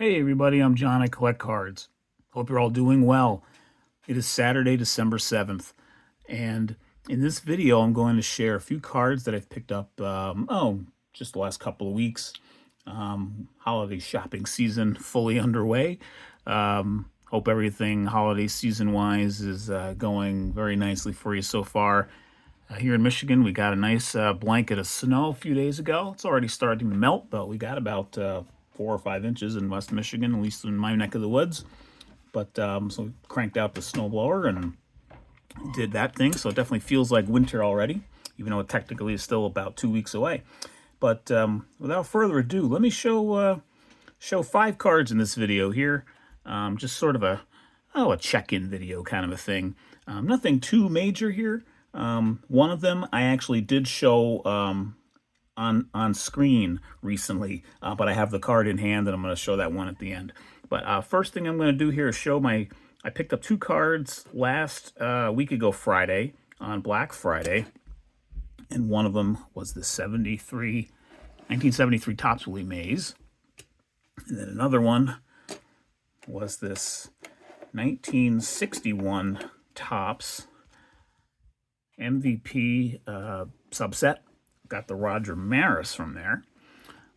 Hey everybody, I'm John. I collect cards. Hope you're all doing well. It is Saturday, December 7th, and in this video I'm going to share a few cards that I've picked up, just the last couple of weeks. Holiday shopping season fully underway. Hope everything holiday season-wise is going very nicely for you so far. Here in Michigan, we got a nice blanket of snow a few days ago. It's already starting to melt, but we got about 4 or 5 inches in West Michigan, at least in my neck of the woods. But so we cranked out the snowblower and did that thing. So it definitely feels like winter already, even though it technically is still about 2 weeks away. But without further ado, let me show 5 cards in this video here. Just sort of a check-in video kind of a thing. Nothing too major here. One of them I actually did show on screen recently, but I have the card in hand and I'm going to show that one at the end. But first thing I'm going to do here is show I picked up 2 cards last week ago Friday, on Black Friday, and one of them was the 1973 Topps Willie Mays, and then another one was this 1961 Topps MVP subset. Got the Roger Maris from there.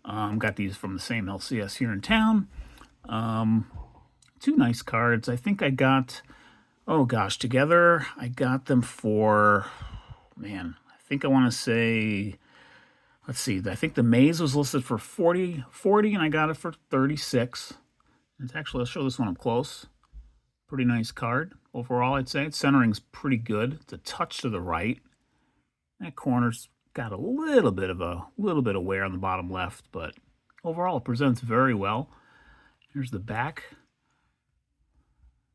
Got these from the same LCS here in town. 2 nice cards. I think I got, together I got them for, I think I want to say, let's see, I think the Mays was listed for 40 and I got it for 36. It's actually, I'll show this one up close. Pretty nice card. Overall, I'd say centering's pretty good. It's a touch to the right. That corner's got a little bit of wear on the bottom left, but overall it presents very well. Here's the back.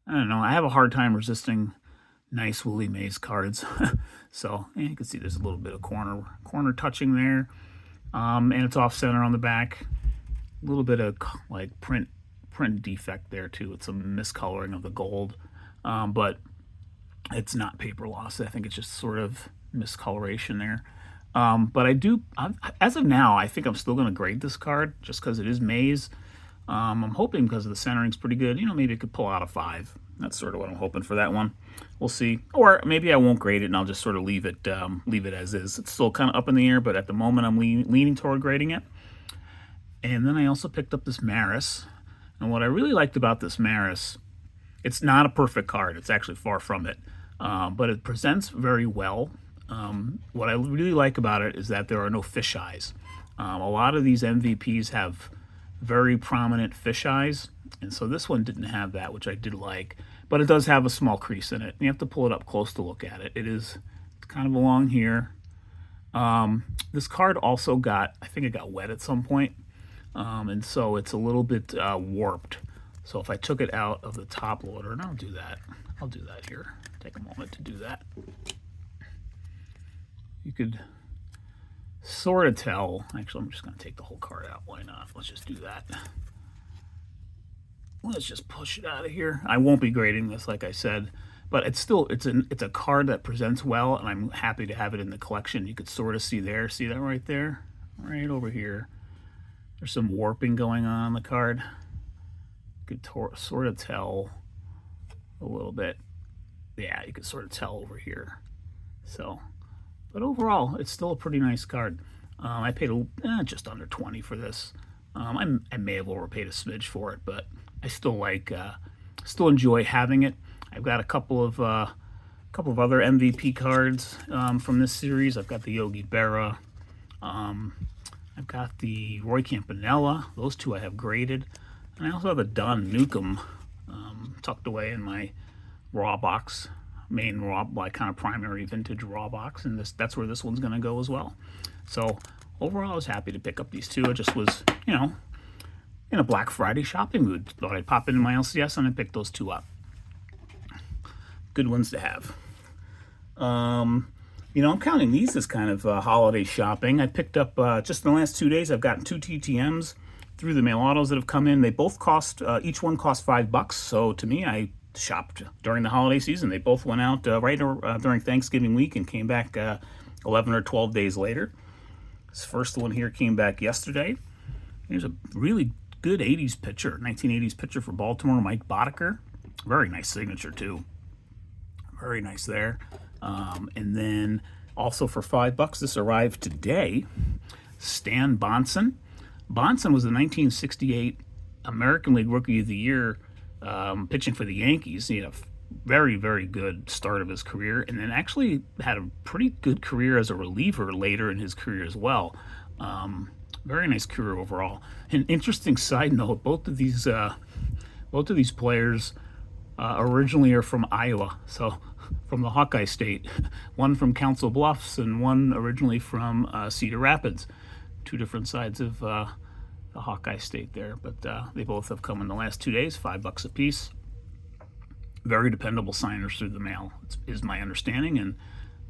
I don't know. I have a hard time resisting nice Willie Mays cards. So you can see there's a little bit of corner touching there, and it's off center on the back. A little bit of like print defect there too. It's some miscoloring of the gold, but it's not paper loss. I think it's just sort of miscoloration there. But as of now, I think I'm still going to grade this card just because it is Mays. I'm hoping because the centering's pretty good, maybe it could pull out a 5. That's sort of what I'm hoping for that one. We'll see. Or maybe I won't grade it and I'll just sort of leave it as is. It's still kind of up in the air, but at the moment I'm leaning toward grading it. And then I also picked up this Maris. And what I really liked about this Maris, it's not a perfect card. It's actually far from it. But it presents very well. What I really like about it is that there are no fisheyes. A lot of these MVPs have very prominent fisheyes, and so this one didn't have that, which I did like. But it does have a small crease in it. You have to pull it up close to look at it. It's kind of along here. This card also I think it got wet at some point. And so it's a little bit warped. So if I took it out of the top loader, and I'll do that here. Take a moment to do that. You could sort of tell. Actually, I'm just going to take the whole card out. Why not? Let's just do that. Let's just push it out of here. I won't be grading this, like I said, but it's a card that presents well, and I'm happy to have it in the collection. You could sort of see that right there, right over here. There's some warping going on the card. You could sort of tell a little bit. Yeah, you could sort of tell over here. So, but overall, it's still a pretty nice card. I paid just under 20 for this. I may have overpaid a smidge for it, but I still still enjoy having it. I've got a couple of other MVP cards from this series. I've got the Yogi Berra. I've got the Roy Campanella. Those 2 I have graded. And I also have a Don Newcomb tucked away in my raw box, main raw, kind of primary vintage raw box. And that's where this one's going to go as well. So overall, I was happy to pick up these 2. I just was, in a Black Friday shopping mood. Thought I'd pop into my LCS and I picked those 2 up. Good ones to have. I'm counting these as kind of holiday shopping. I picked up, just in the last 2 days, I've gotten 2 TTMs through the mail autos that have come in. They both cost, each one cost $5. So to me, I shopped during the holiday season. They both went out during Thanksgiving week and came back 11 or 12 days later. This first one here came back yesterday. Here's a really good 80s pitcher, 1980s pitcher for Baltimore, Mike Boddicker. Very nice signature, too. Very nice there. And then also for $5, this arrived today, Stan Bonson. Bonson was the 1968 American League Rookie of the Year, pitching for the Yankees. He had a very, very good start of his career, and then actually had a pretty good career as a reliever later in his career as well. Very nice career overall. An interesting side note: both of these players originally are from Iowa, so from the Hawkeye State. One from Council Bluffs and one originally from Cedar Rapids. Two different sides of the Hawkeye State there, but they both have come in the last 2 days, $5 a piece. Very dependable signers through the mail, is my understanding, and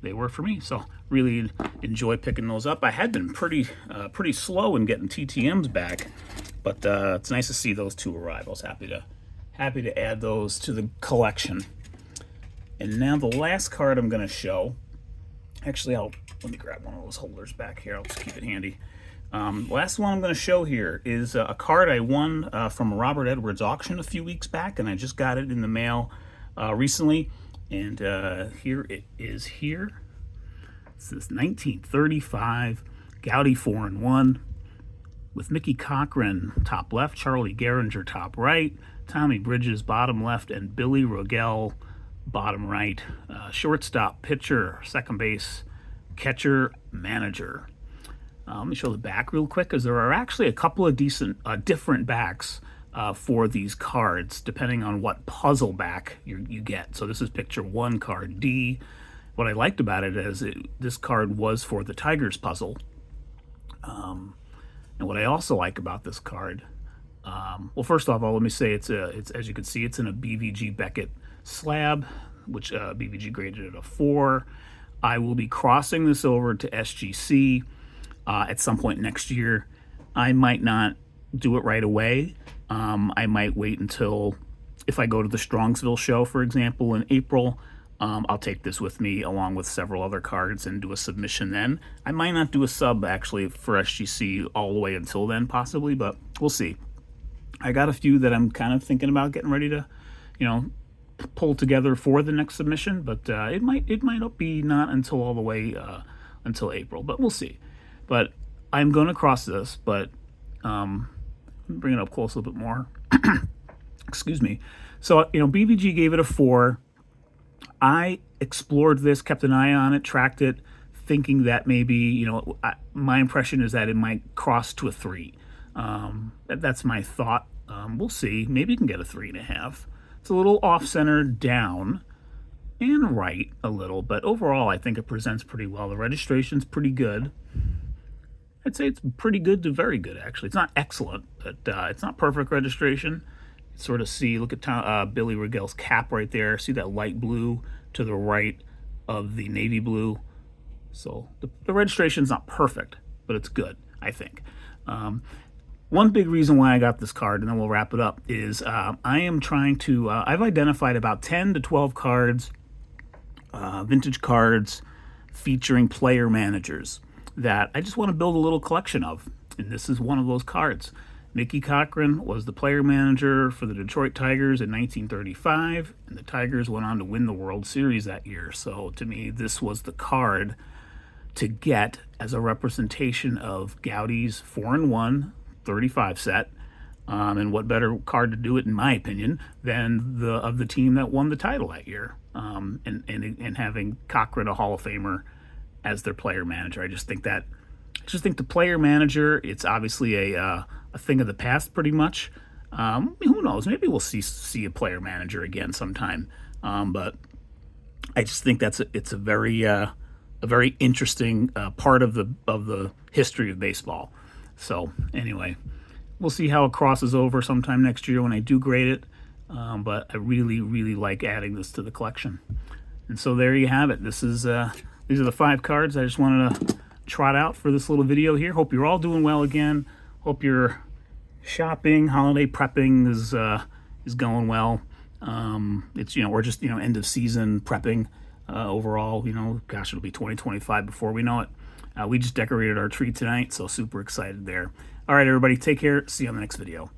they were for me. So really enjoy picking those up. I had been pretty slow in getting TTMs back, but it's nice to see those two arrive. I was happy to add those to the collection. And now the last card I'm going to show. Actually, let me grab one of those holders back here. I'll just keep it handy. Last one I'm going to show here is a card I won from a Robert Edwards auction a few weeks back, and I just got it in the mail recently. And here it is here. It's this 1935 Gaudy 4-in-1 with Mickey Cochran top left, Charlie Gehringer top right, Tommy Bridges bottom left, and Billy Rogel bottom right. Shortstop, pitcher, second base, catcher, manager. Let me show the back real quick, because there are actually a couple of different backs for these cards, depending on what puzzle back you get. So this is picture 1, card D. What I liked about it is this card was for the Tigers puzzle. And what I also like about this card, well, first off, let me say it's as you can see, it's in a BVG Beckett slab, which BVG graded at a 4. I will be crossing this over to SGC at some point next year. I might not do it right away. I might wait until, if I go to the Strongsville show, for example, in April, I'll take this with me along with several other cards and do a submission then. I might not do a sub, actually, for SGC all the way until then, possibly, but we'll see. I got a few that I'm kind of thinking about getting ready to, pull together for the next submission, but it might be not until all the way until April, but we'll see. But I'm going to cross this, but bring it up close a little bit more. Excuse me. So, BVG gave it a 4. I explored this, kept an eye on it, tracked it, thinking that maybe, my impression is that it might cross to a 3. That's my thought. We'll see. Maybe you can get a 3.5. It's a little off-center down and right a little, but overall I think it presents pretty well. The registration's pretty good. I'd say it's pretty good to very good, actually. It's not excellent, but it's not perfect registration. Sort of look at Billy Rogel's cap right there. See that light blue to the right of the navy blue? So the registration's not perfect, but it's good, I think. One big reason why I got this card, and then we'll wrap it up, is I am trying to, I've identified about 10 to 12 cards, vintage cards, featuring player managers that I just want to build a little collection of, and this is one of those cards. Mickey Cochran was the player manager for the Detroit Tigers in 1935, and the Tigers went on to win the World Series that year. So to me, this was the card to get as a representation of Gaudy's 4-in-1 35 set, and what better card to do it, in my opinion, than the team that won the title that year, and having Cochran, a Hall of Famer, as their player manager. I just think the player manager, it's obviously a thing of the past, pretty much. Who knows? Maybe we'll see a player manager again sometime. But I just think it's a very interesting part of the history of baseball. So anyway, we'll see how it crosses over sometime next year when I do grade it. But I really, really like adding this to the collection. And so there you have it. These are the 5 cards I just wanted to trot out for this little video here. Hope you're all doing well again. Hope your shopping, holiday prepping is going well. It's we're just end of season prepping overall. Gosh, it'll be 2025 before we know it. We just decorated our tree tonight, so super excited there. All right, everybody, take care. See you on the next video.